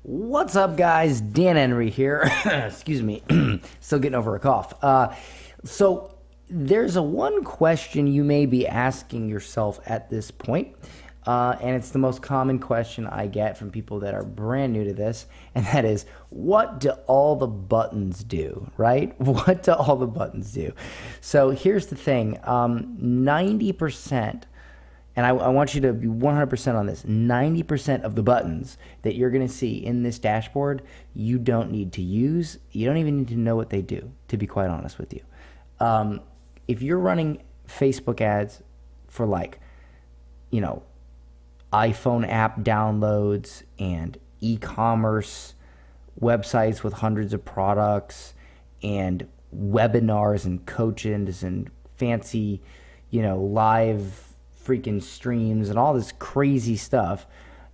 What's up, guys? Dan Henry here. Excuse me. Still getting over a cough. So there's a one question you may be asking yourself at this point, and it's the most common question I get from people that are brand new to this, and that is, what do all the buttons do, right? What do all the buttons do? So here's the thing. 90%, and I want you to be 100% on this. 90% of the buttons that you're going to see in this dashboard, you don't need to use. You don't even need to know what they do, to be quite honest with you. If you're running Facebook ads for iPhone app downloads and e-commerce websites with hundreds of products and webinars and coaches and fancy, live freaking streams and all this crazy stuff,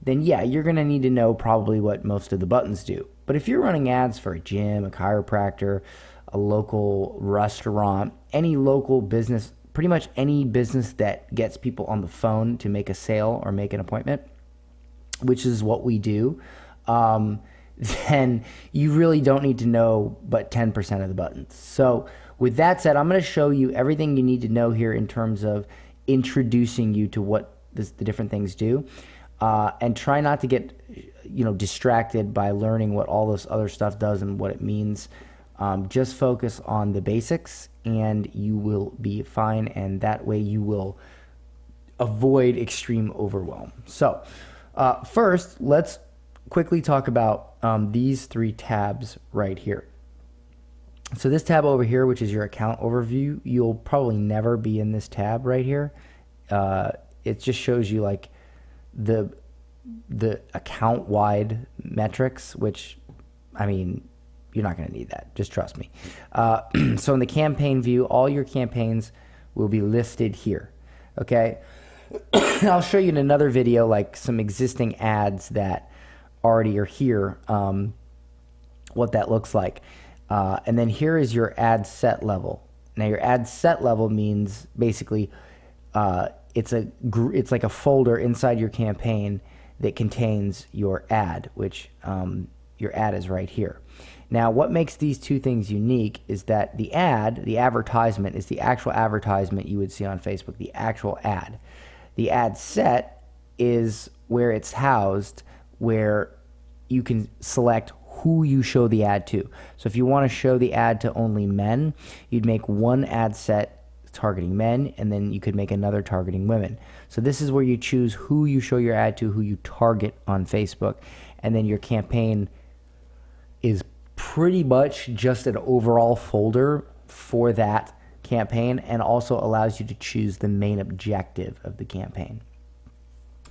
then yeah, you're going to need to know probably what most of the buttons do. But if you're running ads for a gym, a chiropractor, a local restaurant, any local business, pretty much any business that gets people on the phone to make a sale or make an appointment, which is what we do, then you really don't need to know but 10% of the buttons. So with that said, I'm going to show you everything you need to know here in terms of introducing you to what the different things do, and try not to get distracted by learning what all this other stuff does and what it means. Just focus on the basics and you will be fine, and that way you will avoid extreme overwhelm. So first, let's quickly talk about these three tabs right here. So this tab over here, which is your account overview, you'll probably never be in this tab right here. It just shows you like the account wide metrics, which, I mean, you're not going to need that. Just trust me. So in the campaign view, all your campaigns will be listed here. Okay. I'll show you in another video, like some existing ads that already are here, what that looks like. And then here is your ad set level. Now your ad set level means basically it's like a folder inside your campaign that contains your ad, which your ad is right here. Now what makes these two things unique is that the advertisement is the actual advertisement you would see on Facebook, the actual ad. The ad set is where it's housed, where you can select who you show the ad to. So if you want to show the ad to only men, you'd make one ad set targeting men, and then you could make another targeting women. So this is where you choose who you show your ad to, who you target on Facebook, and then your campaign is pretty much just an overall folder for that campaign, and also allows you to choose the main objective of the campaign.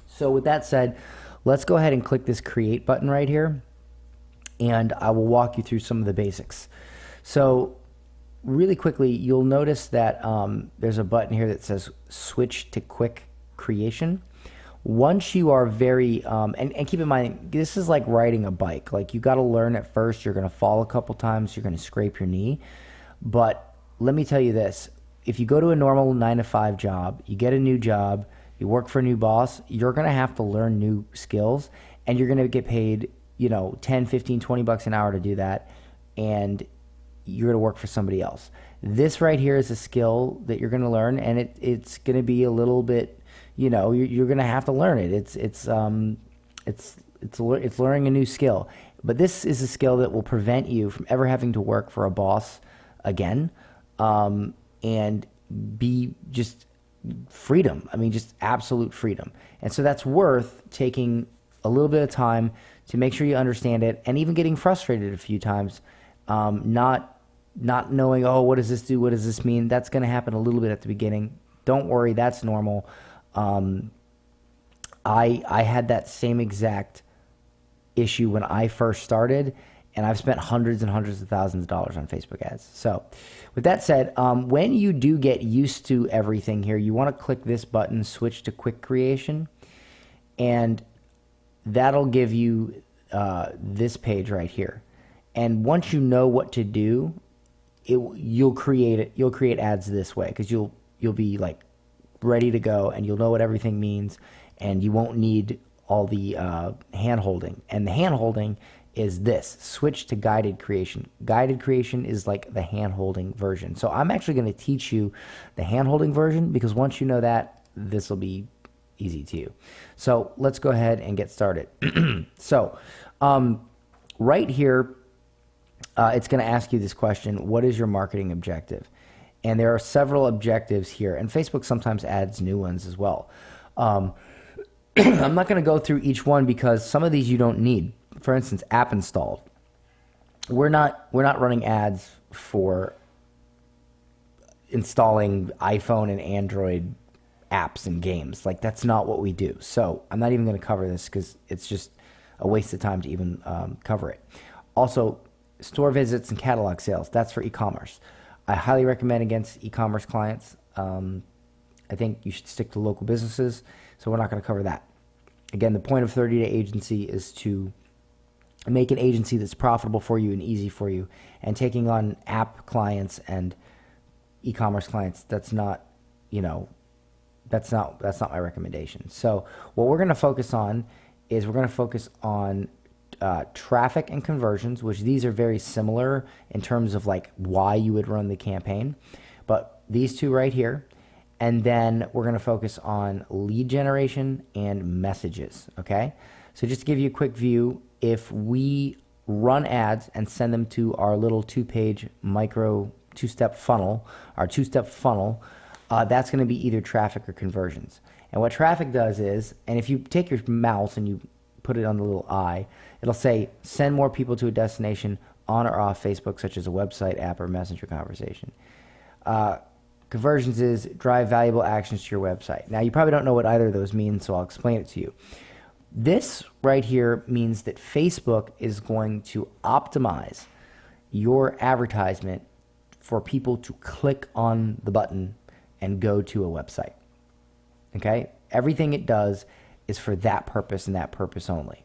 So with that said, let's go ahead and click this create button right here, and I will walk you through some of the basics. So really quickly, you'll notice that there's a button here that says switch to quick creation. Once you are very, and keep in mind, this is like riding a bike. Like, you got to learn at first. You're going to fall a couple times. You're going to scrape your knee. But let me tell you this. If you go to a normal 9-to-5 job, you get a new job, you work for a new boss, you're going to have to learn new skills, and you're going to get paid 10, 15, 20 bucks an hour to do that, and you're going to work for somebody else. This right here is a skill that you're going to learn, and it's going to be a little bit, you're going to have to learn it. It's learning a new skill. But this is a skill that will prevent you from ever having to work for a boss again, and be just freedom. I mean, just absolute freedom. And so that's worth taking a little bit of time to make sure you understand it, and even getting frustrated a few times, not knowing, oh, what does this do? What does this mean? That's going to happen a little bit at the beginning. Don't worry, that's normal. I had that same exact issue when I first started, and I've spent hundreds and hundreds of thousands of dollars on Facebook ads. So with that said, when you do get used to everything here, you want to click this button, switch to quick creation, and that'll give you this page right here. And once you know what to do, you'll create ads this way, because you'll be like ready to go, and you'll know what everything means, and you won't need all the hand holding. And the hand holding is this: switch to guided creation. Guided creation is like the hand holding version. So I'm actually going to teach you the hand holding version, because once you know that, this will be easy to you. So let's go ahead and get started. So right here, it's going to ask you this question: what is your marketing objective? And there are several objectives here, and Facebook sometimes adds new ones as well. I'm not going to go through each one because some of these you don't need. For instance, app installed. We're not running ads for installing iPhone and Android apps and games. Like, that's not what we do. So I'm not even going to cover this because it's just a waste of time to even cover it. Also, store visits and catalog sales. That's for e-commerce. I highly recommend against e-commerce clients. I think you should stick to local businesses. So we're not going to cover that. Again, the point of 30 Day Agency is to make an agency that's profitable for you and easy for you. And taking on app clients and e-commerce clients, that's not my recommendation. So what we're going to focus on is traffic and conversions, which these are very similar in terms of like why you would run the campaign. But these two right here. And then we're going to focus on lead generation and messages, okay? So just to give you a quick view, if we run ads and send them to our little two-page micro two-step funnel, that's going to be either traffic or conversions. And what traffic does is, and if you take your mouse and you put it on the little eye, it'll say send more people to a destination on or off Facebook, such as a website, app, or messenger conversation. Conversions is drive valuable actions to your website. Now, you probably don't know what either of those mean, so I'll explain it to you. This right here means that Facebook is going to optimize your advertisement for people to click on the button and go to a website. Okay? Everything it does is for that purpose and that purpose only.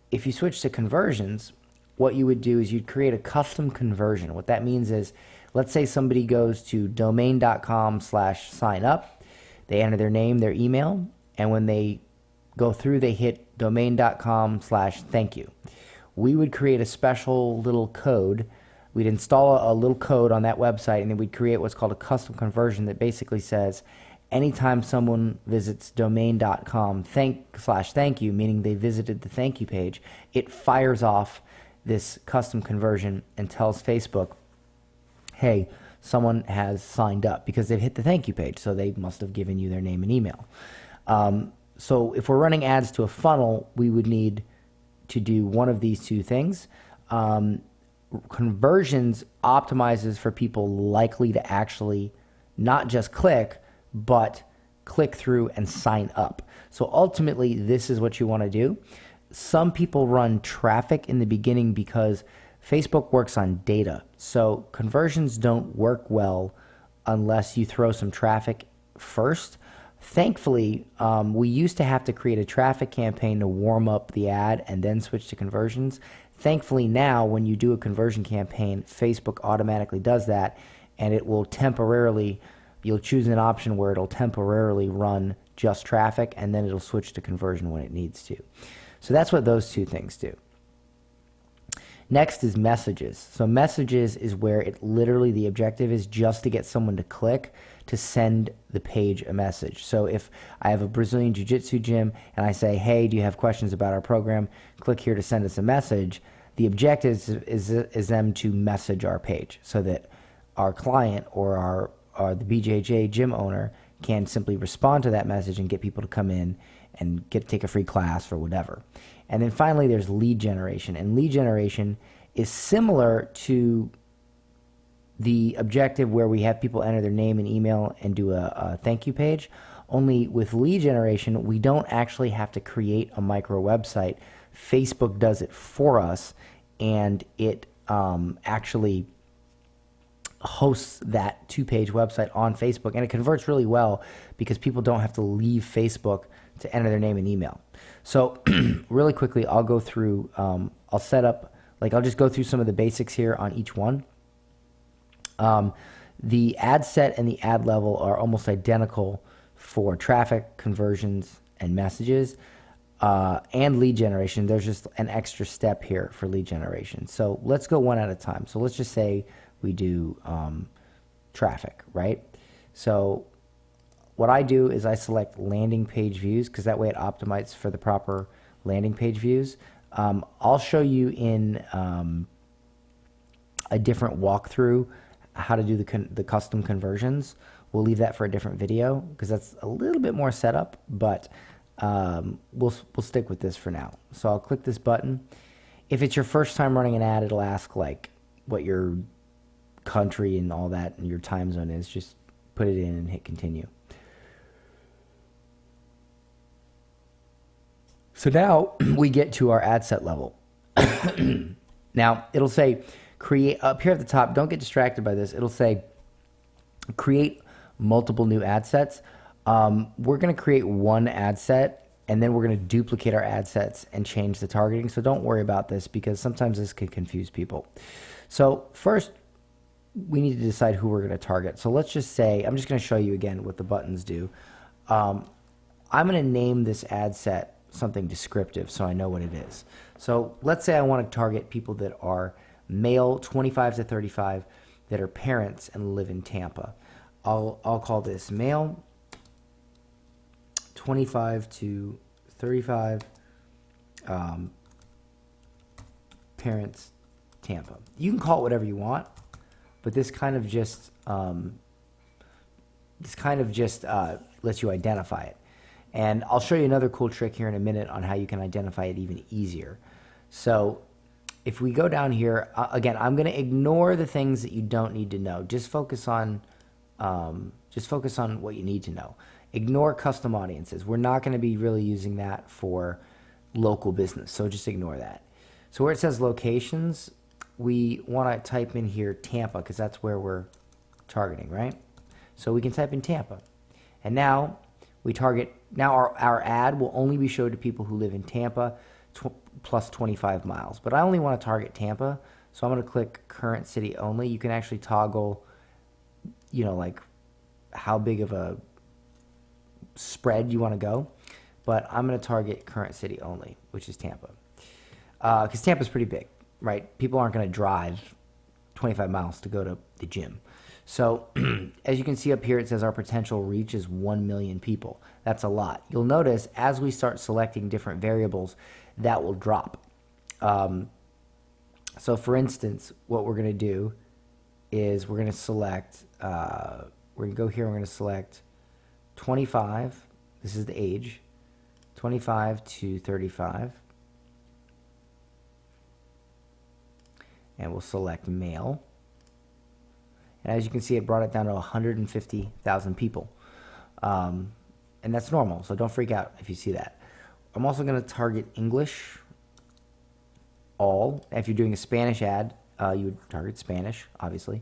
If you switch to conversions, what you would do is you'd create a custom conversion. What that means is, let's say somebody goes to domain.com/sign up. They enter their name, their email, and when they go through, they hit domain.com/thank you. We would create a special little code. We'd install a little code on that website, and then we'd create what's called a custom conversion that basically says, anytime someone visits domain.com/thank you, meaning they visited the thank you page, it fires off this custom conversion and tells Facebook, hey, someone has signed up, because they've hit the thank you page, so they must have given you their name and email. So if we're running ads to a funnel, we would need to do one of these two things. Conversions optimizes for people likely to actually not just click, but click through and sign up. So ultimately, this is what you want to do. Some people run traffic in the beginning because Facebook works on data. So conversions don't work well unless you throw some traffic first. Thankfully, we used to have to create a traffic campaign to warm up the ad and then switch to conversions. Thankfully now, when you do a conversion campaign, Facebook automatically does that, and it will temporarily, you'll choose an option where it'll temporarily run just traffic, and then it'll switch to conversion when it needs to. So that's what those two things do. Next is messages. So messages is where it literally, the objective is just to get someone to click to send the page a message. So if I have a Brazilian Jiu-Jitsu gym and I say, hey, do you have questions about our program? Click here to send us a message. The objective is them to message our page so that our client or the BJJ gym owner can simply respond to that message and get people to come in and take a free class or whatever. And then finally, there's lead generation. And lead generation is similar to the objective where we have people enter their name and email and do a thank you page. Only with lead generation, we don't actually have to create a micro website. Facebook does it for us, and it actually hosts that two-page website on Facebook, and it converts really well because people don't have to leave Facebook to enter their name and email. So really quickly, I'll go through, I'll just go through some of the basics here on each one. The ad set and the ad level are almost identical for traffic, conversions, and messages. and lead generation. There's just an extra step here for lead generation. So let's go one at a time. So let's just say we do traffic, right? So what I do is I select landing page views because that way it optimizes for the proper landing page views. I'll show you in a different walkthrough how to do the custom conversions. We'll leave that for a different video because that's a little bit more setup, but we'll stick with this for now. So I'll click this button. If it's your first time running an ad, it'll ask like what your country and all that and your time zone is. Just put it in and hit continue. So now we get to our ad set level. Now it'll say create up here at the top. Don't get distracted by this. It'll say create multiple new ad sets. We're going to create one ad set and then we're going to duplicate our ad sets and change the targeting. So don't worry about this because sometimes this could confuse people. So first we need to decide who we're going to target. So let's just say, I'm just going to show you again what the buttons do. I'm going to name this ad set something descriptive so I know what it is. So let's say I want to target people that are male 25 to 35 that are parents and live in Tampa. I'll call this male 25 to 35 parents Tampa. You can call it whatever you want, but this kind of just lets you identify it. And I'll show you another cool trick here in a minute on how you can identify it even easier. So if we go down here, again, I'm going to ignore the things that you don't need to know. Just focus on what you need to know. Ignore custom audiences. We're not going to be really using that for local business, so just ignore that. So where it says locations, we want to type in here Tampa because that's where we're targeting, right? So we can type in Tampa. And now we target, now our ad will only be showed to people who live in Tampa plus 25 miles. But I only want to target Tampa, so I'm going to click current city only. You can actually toggle, you know, like how big of a spread you want to go. But I'm going to target current city only, which is Tampa. Because Tampa's pretty big, right? People aren't going to drive 25 miles to go to the gym. So as you can see up here, it says our potential reach is 1 million people. That's a lot. You'll notice as we start selecting different variables, that will drop. So for instance, what we're going to do is we're going to select, we're going to go here, we're going to select 25. This is the age, 25 to 35. And we'll select male. And as you can see, it brought it down to 150,000 people. And that's normal, so don't freak out if you see that. I'm also going to target English, all. If you're doing a Spanish ad, you would target Spanish, obviously,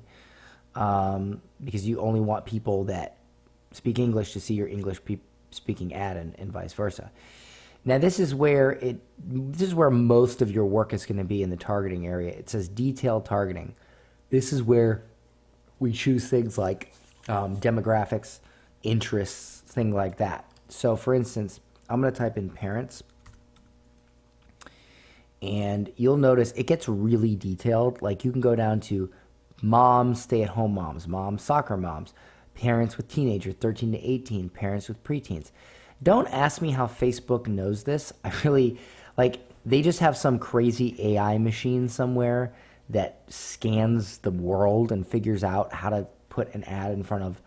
because you only want people that speak English to see your English speaking ad and vice versa. Now this is where most of your work is going to be in the targeting area. It says detailed targeting. This is where we choose things like demographics, interests, things like that. So for instance, I'm going to type in parents, and you'll notice it gets really detailed. Like you can go down to moms, stay-at-home moms, moms, soccer moms, parents with teenagers, 13 to 18, parents with preteens. Don't ask me how Facebook knows this. I really, they just have some crazy AI machine somewhere that scans the world and figures out how to put an ad in front of,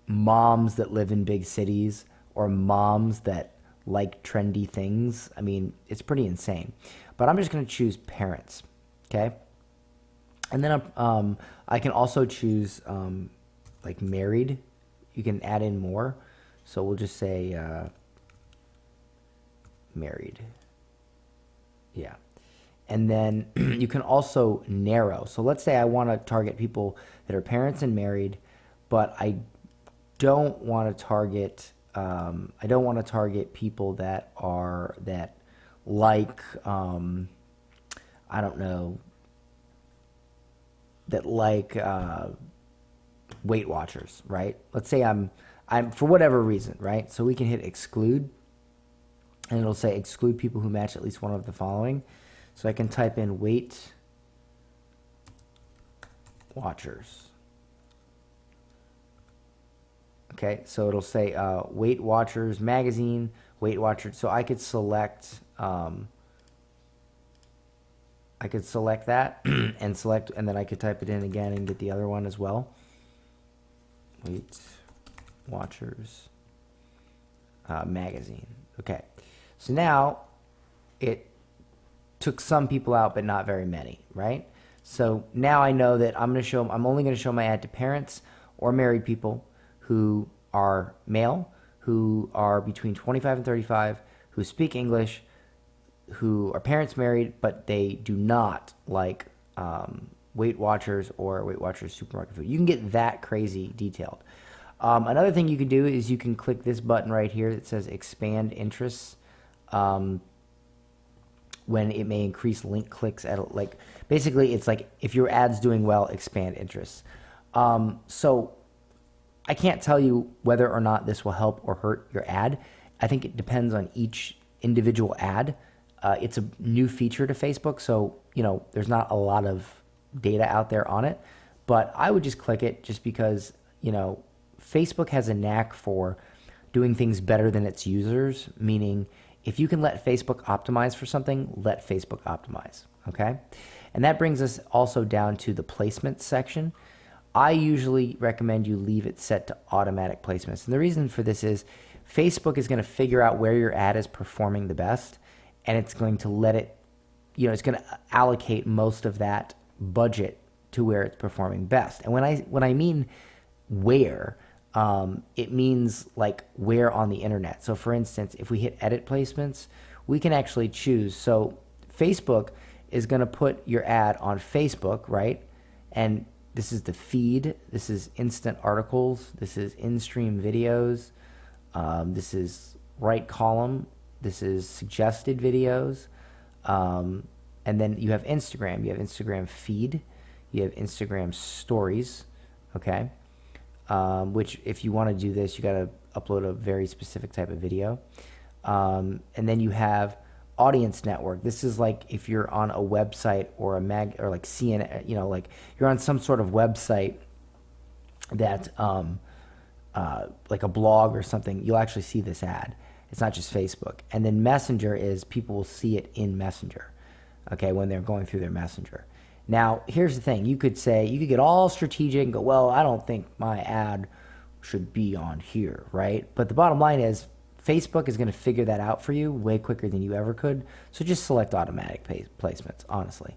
moms that live in big cities or moms that like trendy things. I mean, it's pretty insane. But I'm just going to choose parents, okay? And then I can also choose married. You can add in more. So we'll just say married. Yeah. And then you can also narrow. So let's say I want to target people that are parents and married, but I don't want to target people that like Weight Watchers, right? Let's say I'm for whatever reason, right? So we can hit exclude, and it'll say exclude people who match at least one of the following. So I can type in Weight Watchers. Okay, so it'll say Weight Watchers magazine, Weight Watchers. So I could select that and select, and then I could type it in again and get the other one as well. Weight Watchers magazine. Okay, so now it took some people out, but not very many, right? So now I know that I'm only going to show my ad to parents or married people who are male, who are between 25 and 35, who speak English, who are parents married, but they do not like Weight Watchers or Weight Watchers supermarket food. You can get that crazy detailed. Another thing you can do is you can click this button right here that says expand interests. When it may increase link clicks at, like, basically it's like if your ad's doing well, expand interests. So I can't tell you whether or not this will help or hurt your ad. I think it depends on each individual ad. It's a new feature to Facebook, so there's not a lot of data out there on it, but I would just click it just because Facebook has a knack for doing things better than its users, meaning if you can let Facebook optimize for something, let Facebook optimize, okay? And that brings us also down to the placements section. I usually recommend you leave it set to automatic placements. And the reason for this is Facebook is going to figure out where your ad is performing the best, and it's going to let it, it's going to allocate most of that budget to where it's performing best. And when I mean where, it means like where on the internet. So for instance, if we hit edit placements, we can actually choose. So Facebook is going to put your ad on Facebook, right? And this is the feed. This is instant articles. This is in-stream videos. This is right column. This is suggested videos. And then you have Instagram. You have Instagram feed. You have Instagram stories. Okay. Which if you want to do this, you got to upload a very specific type of video. And then you have audience network. This is like if you're on a website or or like CNN, like you're on some sort of website that, like a blog or something, you'll actually see this ad. It's not just Facebook. And then Messenger is people will see it in Messenger, okay, when they're going through their Messenger. Now, here's the thing. You could get all strategic and go, well, I don't think my ad should be on here, right? But the bottom line is Facebook is going to figure that out for you way quicker than you ever could. So just select automatic placements, honestly.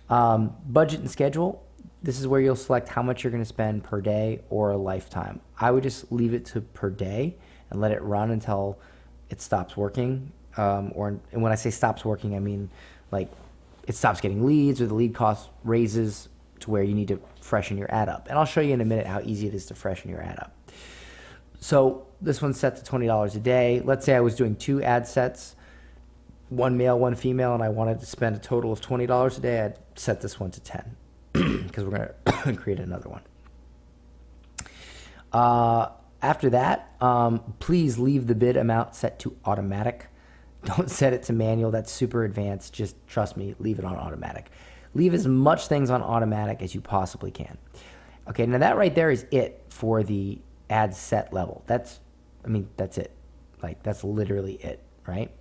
Budget and schedule. This is where you'll select how much you're going to spend per day or a lifetime. I would just leave it to per day and let it run until it stops working. And when I say stops working, I mean like it stops getting leads or the lead cost raises to where you need to freshen your ad up. And I'll show you in a minute how easy it is to freshen your ad up. So this one's set to $20 a day. Let's say I was doing 2 ad sets, one male, one female, and I wanted to spend a total of $20 a day. I'd set this one to 10 because we're going to create another one. After that, please leave the bid amount set to automatic. Don't set it to manual. That's super advanced. Just trust me, leave it on automatic. Leave as much things on automatic as you possibly can. Okay, now that right there is it for the ad set level. That's it. Like, that's literally it, right?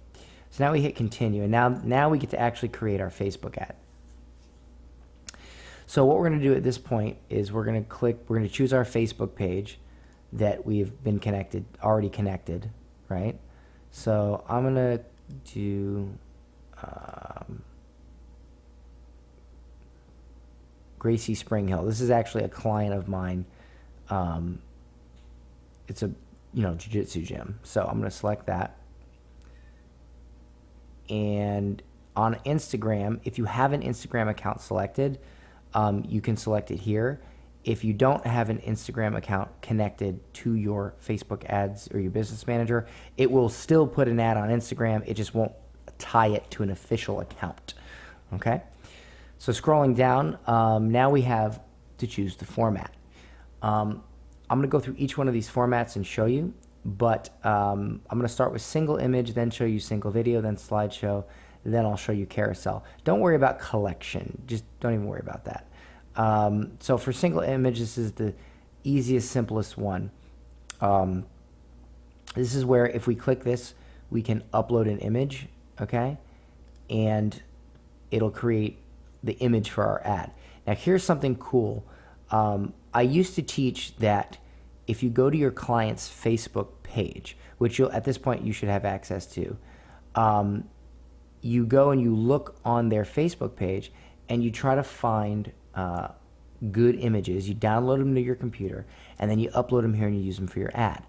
So now we hit continue, and now we get to actually create our Facebook ad. So what we're going to do at this point is we're going to choose our Facebook page that we've been already connected, right? So I'm going to do Gracie Springhill. This is actually a client of mine. It's a jiu-jitsu gym. So I'm going to select that. And on Instagram, if you have an Instagram account selected, you can select it here. If you don't have an Instagram account connected to your Facebook ads or your business manager, it will still put an ad on Instagram. It just won't tie it to an official account. Okay? So scrolling down, now we have to choose the format. I'm going to go through each one of these formats and show you. but I'm going to start with single image, then show you single video, then slideshow, then I'll show you carousel. Don't worry about collection. Just don't even worry about that. So for single image, this is the easiest, simplest one. This is where if we click this, we can upload an image, okay? And it'll create the image for our ad. Now here's something cool. I used to teach that if you go to your client's Facebook page, which you'll, at this point you should have access to, you go and you look on their Facebook page and you try to find good images. You download them to your computer and then you upload them here and you use them for your ad.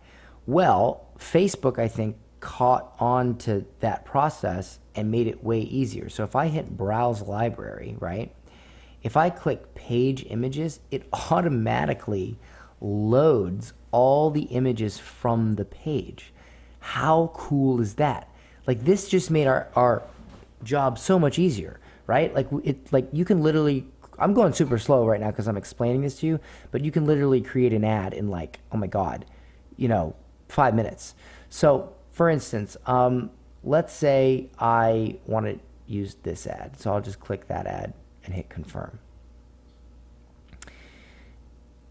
Well, Facebook, I think, caught on to that process and made it way easier. So if I hit Browse Library, right? If I click Page Images, it automatically loads all the images from the page. How cool is that? Like, this just made our job so much easier, right? Like you can literally, I'm going super slow right now because I'm explaining this to you, but you can literally create an ad in like, oh my God, 5 minutes. So for instance, let's say I want to use this ad. So I'll just click that ad and hit confirm.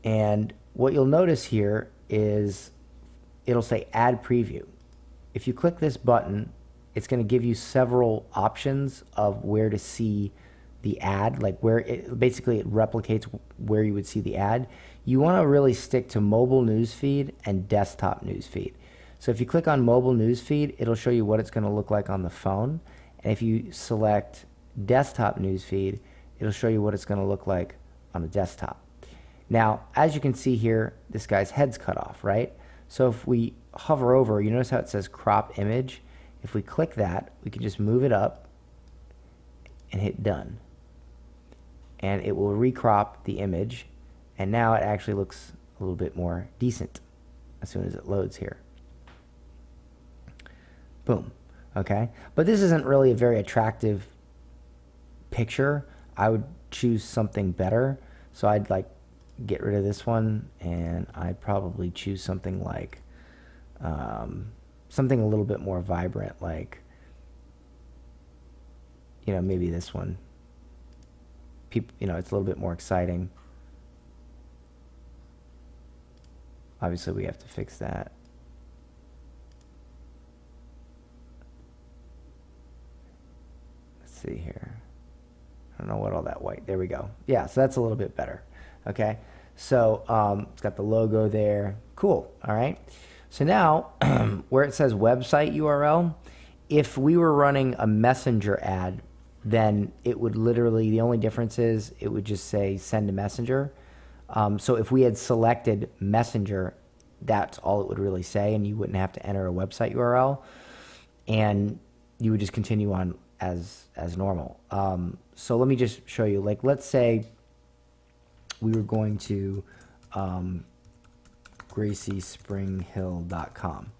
And what you'll notice here is it'll say ad preview. If you click this button, it's going to give you several options of where to see the ad, like where it basically it replicates where you would see the ad. You want to really stick to mobile newsfeed and desktop newsfeed. So if you click on mobile newsfeed, it'll show you what it's going to look like on the phone. And if you select desktop newsfeed, it'll show you what it's going to look like on the desktop. Now, as you can see here, this guy's head's cut off, right? So if we hover over, you notice how it says crop image? If we click that, we can just move it up and hit done. And it will recrop the image. And now it actually looks a little bit more decent as soon as it loads here. Boom. Okay. But this isn't really a very attractive picture. I would choose something better. So I'd like get rid of this one, and I'd probably choose something like something a little bit more vibrant, like maybe this one. People, it's a little bit more exciting. Obviously, we have to fix that. Let's see here. I don't know what all that white. There we go. Yeah, so that's a little bit better. Okay, so it's got the logo there. Cool. All right. So now, where it says website URL, if we were running a Messenger ad, then it would literally, the only difference is it would just say send a messenger. So if we had selected Messenger, that's all it would really say, and you wouldn't have to enter a website URL, and you would just continue on as normal. So let me just show you. Like, let's say we were going to GracieSpringHill.com,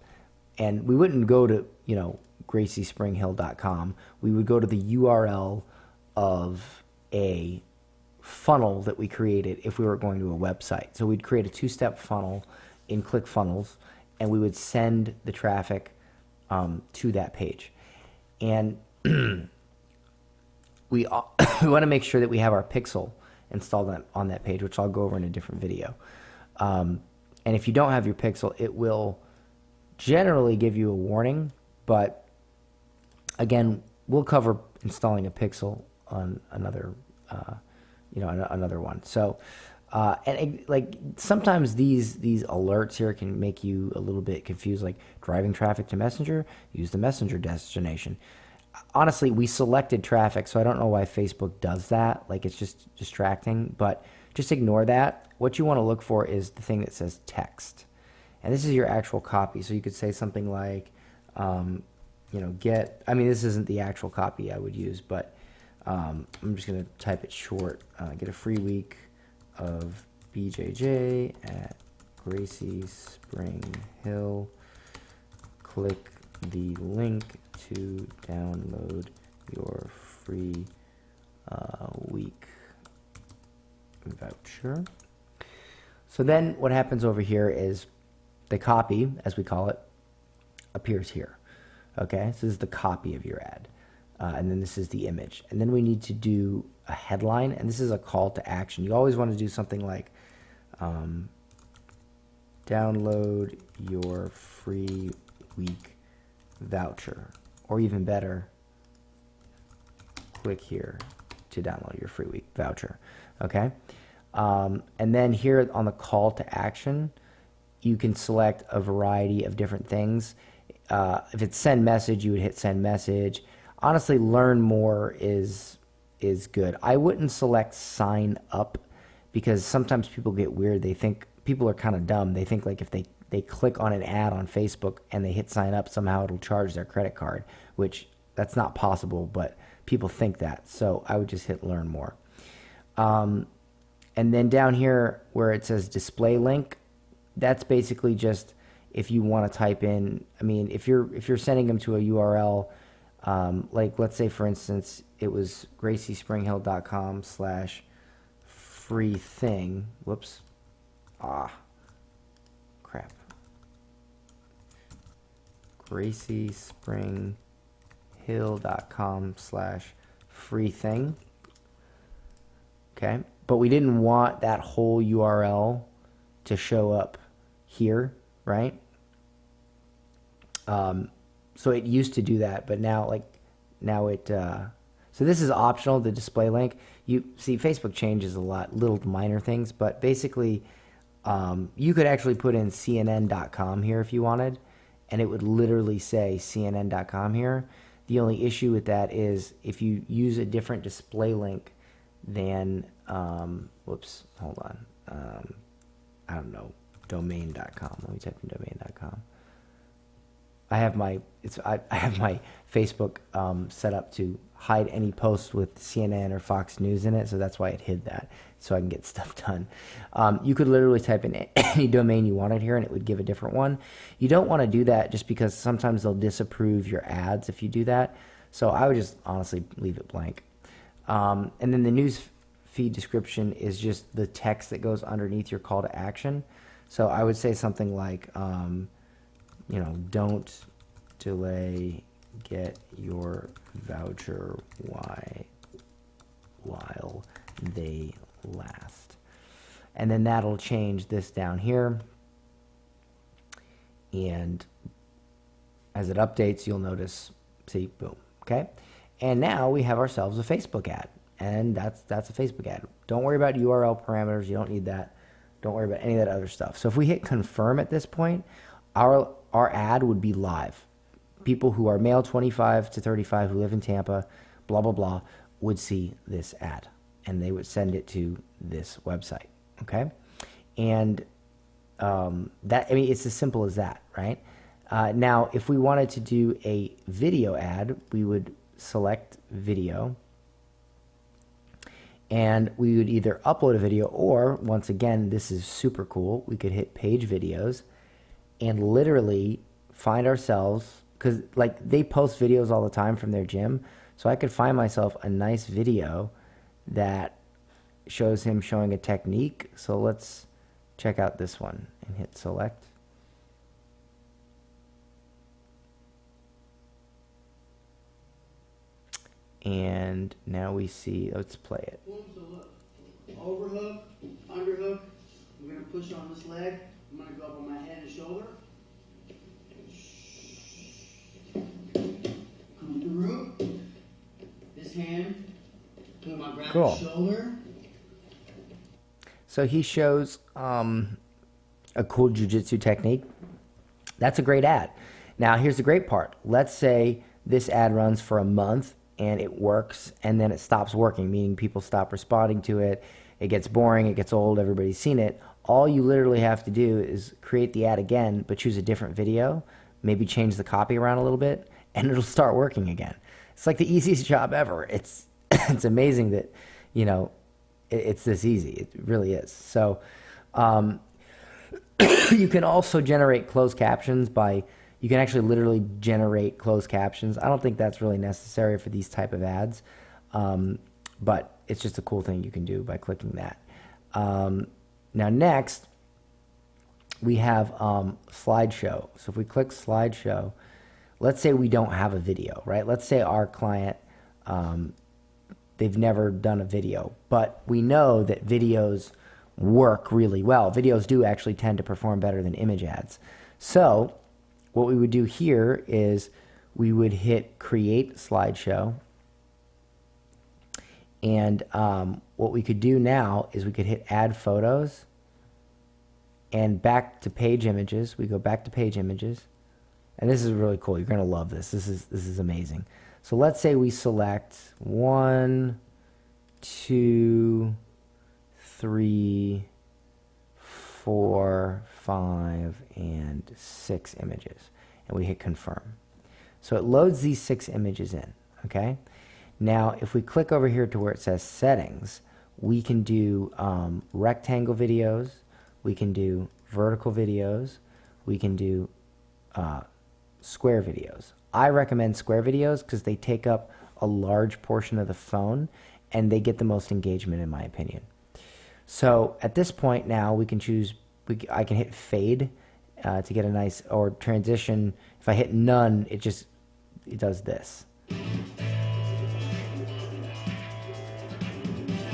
and we wouldn't go to GracieSpringHill.com. We would go to the URL of a funnel that we created if we were going to a website. So we'd create a two-step funnel in ClickFunnels, and we would send the traffic to that page. And we want to make sure that we have our pixel installed on that page, which I'll go over in a different video. And if you don't have your pixel, it will generally give you a warning, but again, we'll cover installing a pixel on another another one. So like sometimes these alerts here can make you a little bit confused, like driving traffic to Messenger, use the Messenger destination. Honestly, we selected traffic, so I don't know why Facebook does that. Like, it's just distracting, but just ignore that. What you want to look for is the thing that says text. And this is your actual copy. So you could say something like, this isn't the actual copy I would use, but I'm just going to type it short. Get a free week of BJJ at Gracie Spring Hill. Click the link to download your free week voucher. So then what happens over here is the copy, as we call it, appears here. Okay, so this is the copy of your ad. And then this is the image. And then we need to do a headline, and this is a call to action. You always want to do something like download your free week voucher, or even better, click here to download your free week voucher. Okay, and then here on the call to action, you can select a variety of different things. If it's send message, you would hit send message. Honestly, learn more is good. I wouldn't select sign up, because sometimes people get weird. They think people are kind of dumb. They think like if they click on an ad on Facebook and they hit sign up, somehow it'll charge their credit card, which that's not possible, but people think that. So I would just hit learn more. And then down here where it says display link, that's basically just if you want to type in, I mean, if you're sending them to a URL, like let's say for instance, it was GracieSpringhill.com/free thing. Whoops. Crap. GracieSpringhill.com/free thing. Okay. But we didn't want that whole URL to show up here, right? So it used to do that, but now so this is optional, the display link. You see, Facebook changes a lot, little minor things, but basically you could actually put in CNN.com here if you wanted, and it would literally say CNN.com here. The only issue with that is if you use a different display link than, whoops, hold on. I don't know, domain.com. Let me type in domain.com. I have my Facebook set up to hide any posts with CNN or Fox News in it, so that's why it hid that, so I can get stuff done. You could literally type in any domain you wanted here, and it would give a different one. You don't want to do that just because sometimes they'll disapprove your ads if you do that. So I would just honestly leave it blank. And then the news feed description is just the text that goes underneath your call to action. So I would say something like, don't delay, get your voucher while they last. And then that'll change this down here. And as it updates, you'll notice, see, boom, okay? And now we have ourselves a Facebook ad. And that's a Facebook ad. Don't worry about URL parameters. You don't need that. Don't worry about any of that other stuff. So if we hit confirm at this point, our ad would be live. People who are male 25 to 35 who live in Tampa, blah, blah, blah, would see this ad. And they would send it to this website, okay? And it's as simple as that, right? Now, if we wanted to do a video ad, we would select video. And we would either upload a video or, once again, this is super cool, we could hit page videos and literally find ourselves, because like they post videos all the time from their gym, so I could find myself a nice video that shows him showing a technique. So let's check out this one and hit select. And now we see, let's play it. So look, overhook, underhook, we're going to push on this leg. I'm going to go up on my head and shoulder. Come through. This hand, put my grab Cool. shoulder. So he shows a cool jiu-jitsu technique. That's a great ad. Now here's the great part. Let's say this ad runs for a month and it works, and then it stops working, meaning people stop responding to it. It gets boring, it gets old, everybody's seen it. All you literally have to do is create the ad again, but choose a different video, maybe change the copy around a little bit, and it'll start working again. It's like the easiest job ever. It's amazing that, it's this easy. It really is. So you can also generate closed captions you can actually literally generate closed captions. I don't think that's really necessary for these type of ads, but it's just a cool thing you can do by clicking that. Now next, we have slideshow. So if we click slideshow, let's say we don't have a video, right? Let's say our client, they've never done a video, but we know that videos work really well. Videos do actually tend to perform better than image ads. So what we would do here is we would hit create slideshow. And what we could do now is we could hit add photos and back to page images. We go back to page images. And this is really cool. You're going to love this. This is amazing. So let's say we select 1, 2, 3, 4, 5, and 6 images. And we hit confirm. So it loads these 6 images in, okay? Now, if we click over here to where it says settings, we can do rectangle videos, we can do vertical videos, we can do square videos. I recommend square videos because they take up a large portion of the phone and they get the most engagement in my opinion. So at this point now we can choose, I can hit fade to get a nice, or transition. If I hit none, it does this.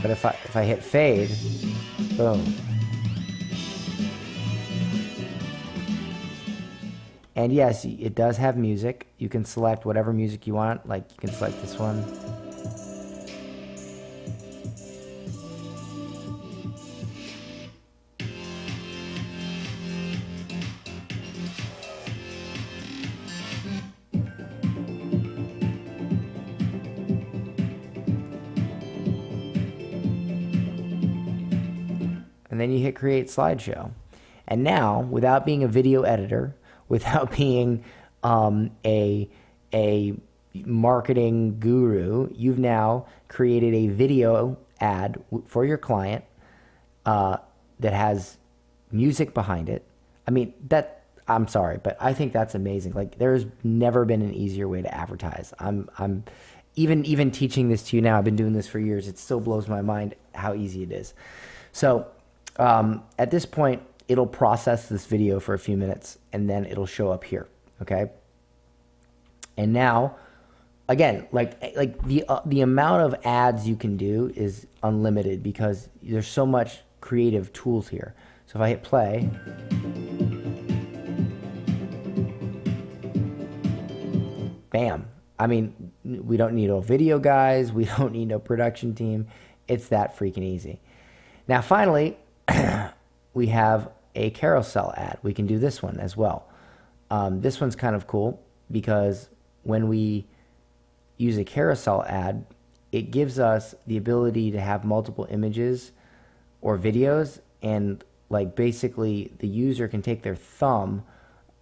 But if I hit fade, boom. And yes, it does have music. You can select whatever music you want, like you can select this one. And then you hit create slideshow. And now, without being a video editor, without being a marketing guru, you've now created a video ad for your client that has music behind it. I mean, I'm sorry, but I think that's amazing. Like, there's never been an easier way to advertise. I'm even teaching this to you now. I've been doing this for years. It still blows my mind how easy it is. So at this point, it'll process this video for a few minutes and then it'll show up here, okay? And now, again, like the amount of ads you can do is unlimited because there's so much creative tools here. So if I hit play, bam. I mean, we don't need no video guys. We don't need no production team. It's that freaking easy. Now, finally, we have a carousel ad. We can do this one as well. This one's kind of cool because when we use a carousel ad, it gives us the ability to have multiple images or videos, and like basically the user can take their thumb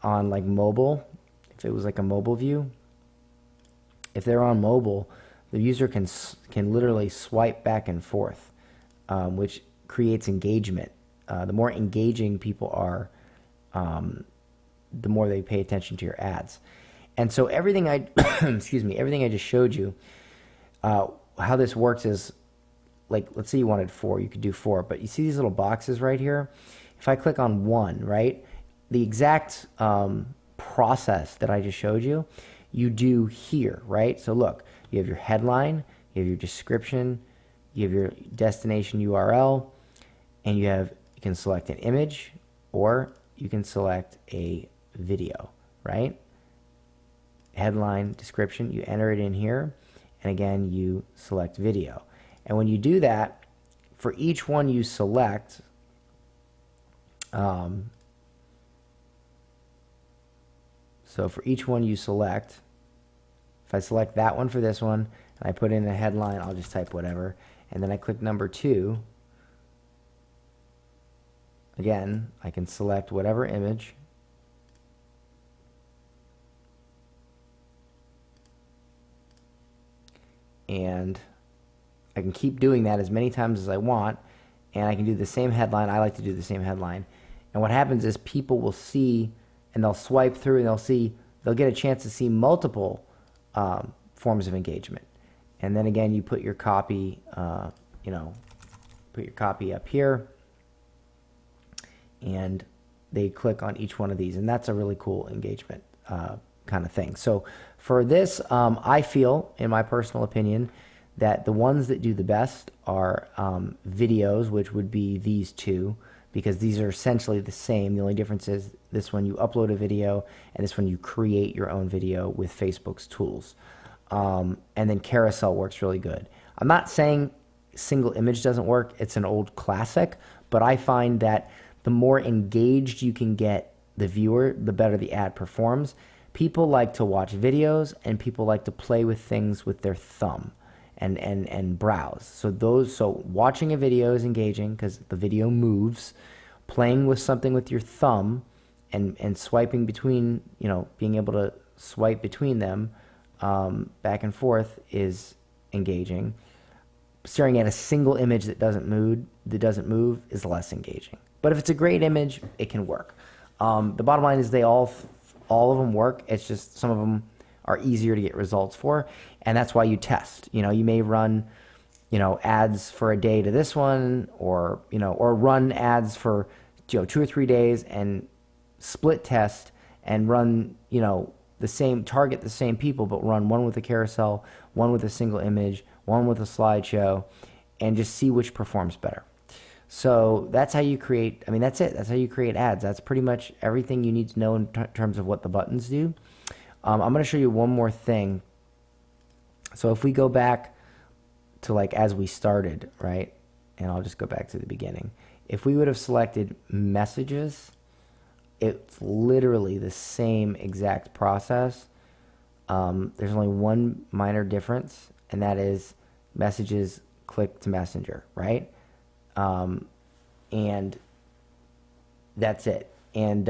on like mobile, if it was like a mobile view. If they're on mobile, the user can literally swipe back and forth, which creates engagement. The more engaging people are, the more they pay attention to your ads. And so everything I, everything I just showed you, how this works is, like, let's say you wanted 4, you could do 4, but you see these little boxes right here? If I click on 1, right, the exact process that I just showed you, you do here, right? So look, you have your headline, you have your description, you have your destination URL, and you can select an image or you can select a video, right? Headline, description, you enter it in here, and again, you select video. And when you do that, for each one you select, so for each one you select, if I select that one for this one, and I put in a headline, I'll just type whatever, and then I click number 2, again, I can select whatever image, and I can keep doing that as many times as I want, and I can do the same headline. I like to do the same headline. And what happens is people will see, and they'll swipe through, and they'll get a chance to see multiple forms of engagement. And then again, you put your copy, put your copy up here, and they click on each one of these, and that's a really cool engagement kind of thing. So for this, I feel, in my personal opinion, that the ones that do the best are videos, which would be these two, because these are essentially the same. The only difference is this one you upload a video, and this one you create your own video with Facebook's tools. And then carousel works really good. I'm not saying single image doesn't work. It's an old classic, but I find that the more engaged you can get the viewer, the better the ad performs. People like to watch videos, and people like to play with things with their thumb and browse. So watching a video is engaging because the video moves. Playing with something with your thumb and swiping between, being able to swipe between them back and forth is engaging. Staring at a single image that doesn't move is less engaging. But if it's a great image, it can work. The bottom line is they all of them work. It's just some of them are easier to get results for, and that's why you test. You may run, ads for a day to this one, or run ads for 2 or 3 days and split test and run target the same people, but run one with a carousel, one with a single image, one with a slideshow, and just see which performs better. So that's how you create, that's it. That's how you create ads. That's pretty much everything you need to know in terms of what the buttons do. I'm going to show you one more thing. So if we go back to as we started, right? And I'll just go back to the beginning. If we would have selected messages, it's literally the same exact process. There's only one minor difference, and that is messages click to messenger, right? And that's it. And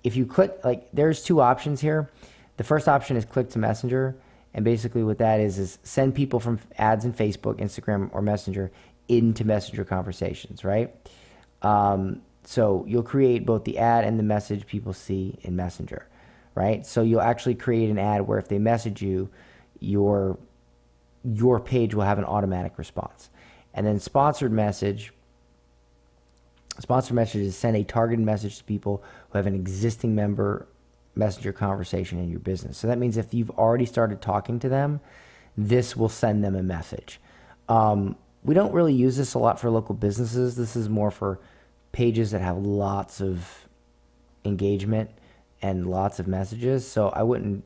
if you click, there's 2 options here. The first option is click to messenger, and basically what that is send people from ads in Facebook, Instagram, or Messenger into Messenger conversations, right? So you'll create both the ad and the message people see in Messenger, right? So you'll actually create an ad where if they message you, your page will have an automatic response. And then sponsored messages send a targeted message to people who have an existing Messenger conversation in your business. So that means if you've already started talking to them, this will send them a message. We don't really use this a lot for local businesses. This is more for pages that have lots of engagement and lots of messages. So I wouldn't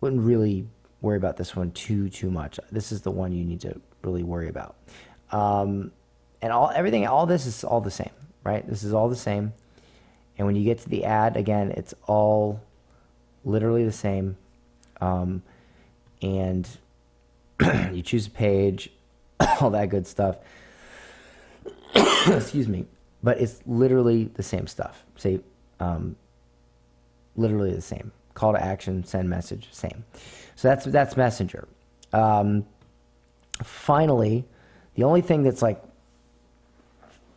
really worry about this one too much. This is the one you need to really worry about. And all this is all the same, right? This is all the same. And when you get to the ad, again, it's all literally the same. And you choose a page, all that good stuff. Excuse me. But it's literally the same stuff. Say, literally the same. Call to action, send message, same. So that's Messenger. Finally, the only thing that's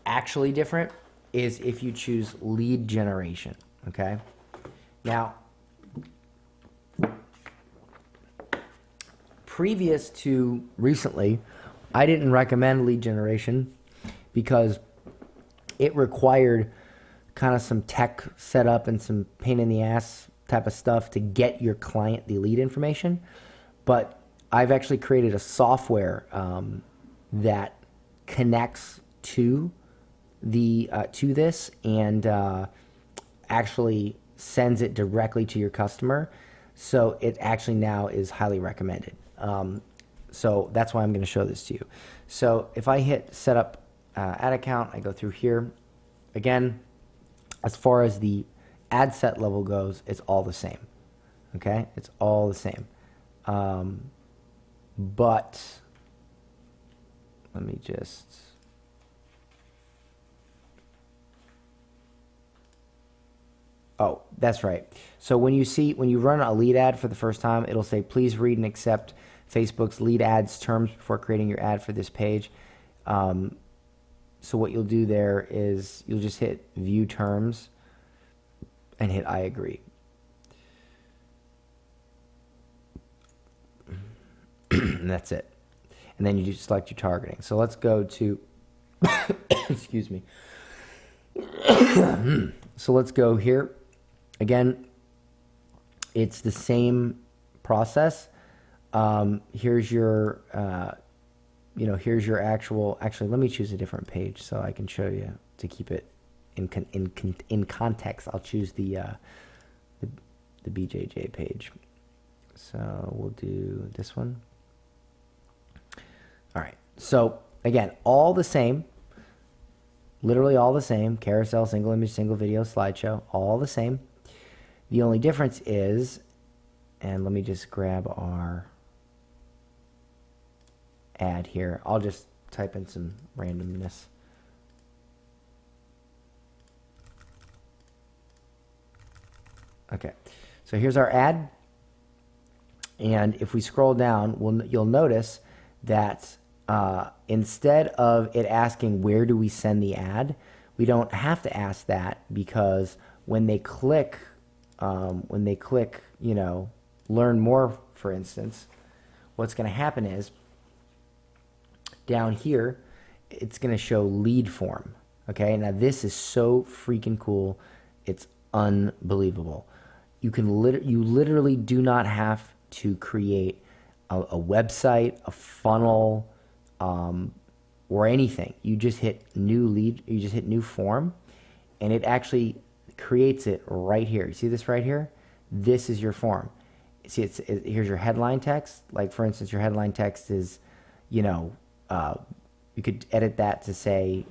actually different is if you choose lead generation, okay? Now, previous to recently, I didn't recommend lead generation because it required kind of some tech setup and some pain in the ass type of stuff to get your client the lead information. But I've actually created a software that connects to this and actually sends it directly to your customer. So it actually now is highly recommended. So that's why I'm going to show this to you. So if I hit set up ad account, I go through here. Again, as far as the ad set level goes, it's all the same. Okay, it's all the same. But let me just. Oh, that's right. So when you run a lead ad for the first time, it'll say, please read and accept Facebook's lead ads terms before creating your ad for this page. So what you'll do there is you'll just hit view terms and hit I agree. And that's it. And then you just select your targeting. So let's go to, excuse me. So let's go here. Again, it's the same process. Here's your, here's your actually, let me choose a different page so I can show you to keep it in context. I'll choose the BJJ page. So we'll do this one. All right. So again, all the same, literally all the same, carousel, single image, single video, slideshow, all the same. The only difference is, and let me just grab our ad here. I'll just type in some randomness. Okay, so here's our ad. And if we scroll down, you'll notice that instead of it asking where do we send the ad, we don't have to ask that, because when they click, learn more, for instance, what's going to happen is down here, it's going to show lead form. Okay, now this is so freaking cool. It's unbelievable. You literally do not have to create a website, a funnel, or anything. You just hit new lead, you just hit new form, and it actually creates it right here. You see this right here? This is your form. See, here's your headline text. Like, for instance, your headline text is, you could edit that to say,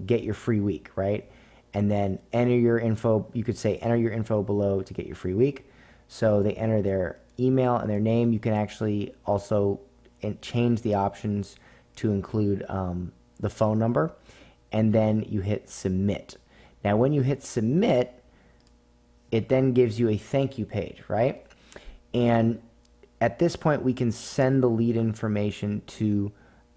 get your free week, right? And then enter your info. You could say, enter your info below to get your free week. So they enter their email and their name. You can actually also change the options to include the phone number. And then you hit submit. Now, when you hit submit, it then gives you a thank you page, right? And at this point, we can send the lead information to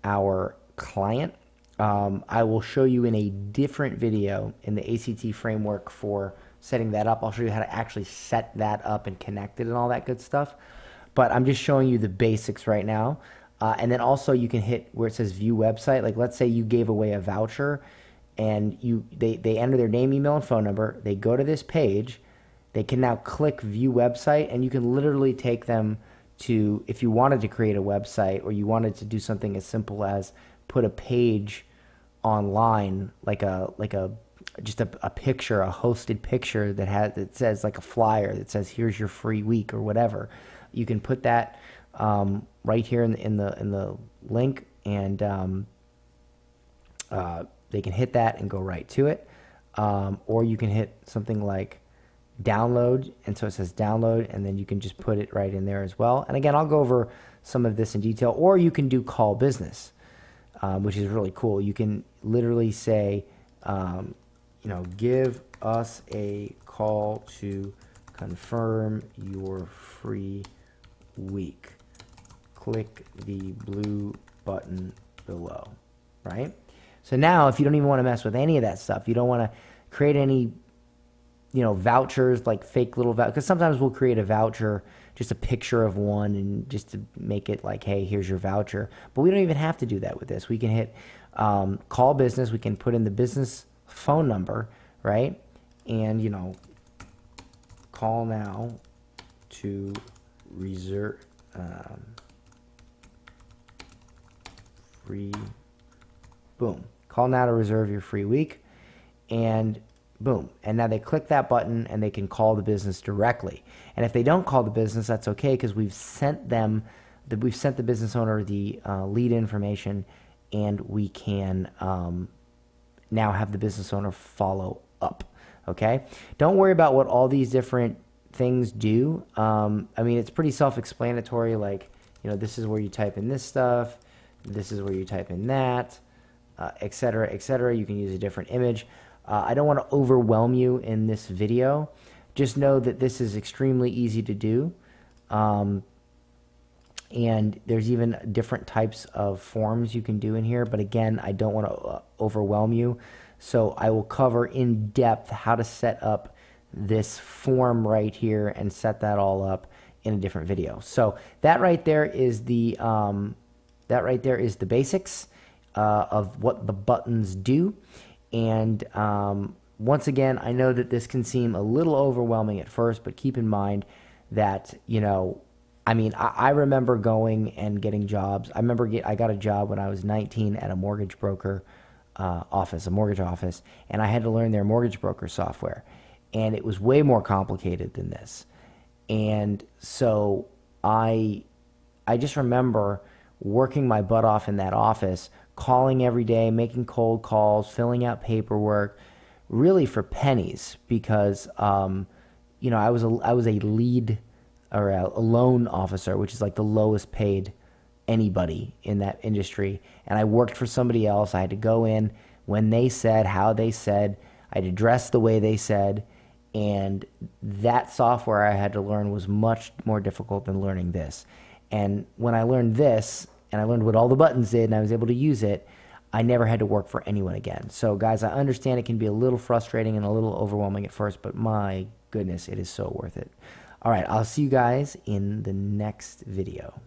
our client. I will show you in a different video in the ACT framework for setting that up. I'll show you how to actually set that up and connect it and all that good stuff. But I'm just showing you the basics right now. And then also you can hit where it says view website. Like, let's say you gave away a voucher and they enter their name, email, and phone number. They go to this page. They can now click view website, and you can literally take them to, if you wanted to create a website or you wanted to do something as simple as put a page online, like just a picture, a hosted picture that says, like a flyer that says here's your free week or whatever. You can put that right here in the link, and they can hit that and go right to it, or you can hit something like download, and so it says download, and then you can just put it right in there as well. And again, I'll go over some of this in detail. Or you can do call business, which is really cool. You can literally say, give us a call to confirm your free week. Click the blue button below, right? So now, if you don't even want to mess with any of that stuff, you don't want to create any vouchers, like fake little vouchers, because sometimes we'll create a voucher, just a picture of one, and just to make it like, hey, here's your voucher. But we don't even have to do that with this. We can hit call business. We can put in the business phone number, right? And, call now to reserve free, boom. Call now to reserve your free week, and boom. And now they click that button and they can call the business directly. And if they don't call the business, that's okay, because we've sent the business owner the lead information, and we can now have the business owner follow up. Okay. Don't worry about what all these different things do. It's pretty self-explanatory. Like, this is where you type in this stuff. This is where you type in that, et cetera, et cetera. You can use a different image. I don't want to overwhelm you in this video. Just know that this is extremely easy to do. And there's even different types of forms you can do in here. But again, I don't want to overwhelm you. So I will cover in depth how to set up this form right here and set that all up in a different video. So that right there is the basics of what the buttons do. And once again, I know that this can seem a little overwhelming at first, but keep in mind that, I mean, I remember going and getting jobs. I got a job when I was 19 at a mortgage broker office, a mortgage office, and I had to learn their mortgage broker software. And it was way more complicated than this. And so I just remember working my butt off in that office, calling every day, making cold calls, filling out paperwork, really for pennies because, I was a lead or a loan officer, which is like the lowest paid anybody in that industry. And I worked for somebody else. I had to go in when they said, how they said, I had to dress the way they said. And that software I had to learn was much more difficult than learning this. And when I learned this, and I learned what all the buttons did, and I was able to use it, I never had to work for anyone again. So guys, I understand it can be a little frustrating and a little overwhelming at first, but my goodness, it is so worth it. All right, I'll see you guys in the next video.